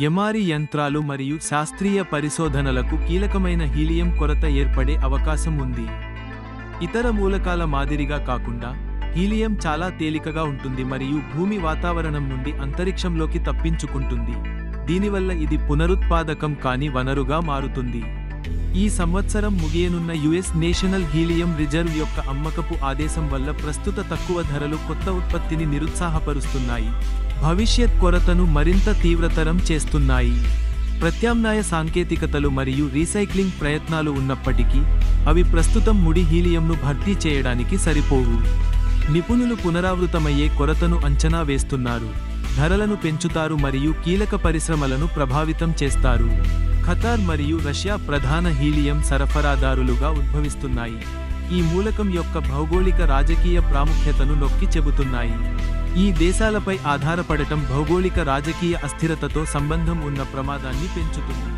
ఎమారి యంత్రాలు మరియు శాస్త్రీయ పరిశోధనలకు కీలకమైన హీలియం కొరత ఏర్పడే అవకాశం ఉంది. ఇతర మూలకాల మాదిరిగా కాకుండా హీలియం చాలా తేలికగా ఉంటుంది మరియు భూమి వాతావరణం నుండి అంతరిక్షంలోకి తప్పించుకుంటుంది. దీనివల్ల ఇది పునరుత్పాదకం కాని వనరుగా మారుతుంది. ఈ సంవత్సరం ముగియనున్న యుఎస్ నేషనల్ హీలియం రిజర్వ్ యొక్క అమ్మకపు ఆదేశం వల్ల ప్రస్తుత తక్కువ ధరలు కొత్త ఉత్పత్తిని నిరుత్సాహపరుస్తున్నాయి, భవిష్యత్ కొరతను మరింత తీవ్రతరం చేస్తున్నాయి. ప్రత్యామ్నాయ సాంకేతికతలు మరియు రీసైక్లింగ్ ప్రయత్నాలు ఉన్నప్పటికీ, అవి ప్రస్తుతం ముడి హీలియంను భర్తీ చేయడానికి సరిపోవు. నిపుణులు పునరావృతమయ్యే కొరతను అంచనా వేస్తున్నారు, ధరలను పెంచుతారు మరియు కీలక పరిశ్రమలను ప్రభావితం చేస్తారు. ఖతార్ మరియు రష్యా ప్రధాన హీలియం సరఫరాదారులుగా ఉద్భవిస్తున్నాయి. ఈ మూలకం యొక్క భౌగోళిక రాజకీయ ప్రాముఖ్యతను నొక్కి చెబుతున్నాయి. ఈ దేశాలపై ఆధారపడటం భౌగోళిక రాజకీయ అస్థిరతతో సంబంధం ఉన్న ప్రమాదాన్ని పెంచుతుంది.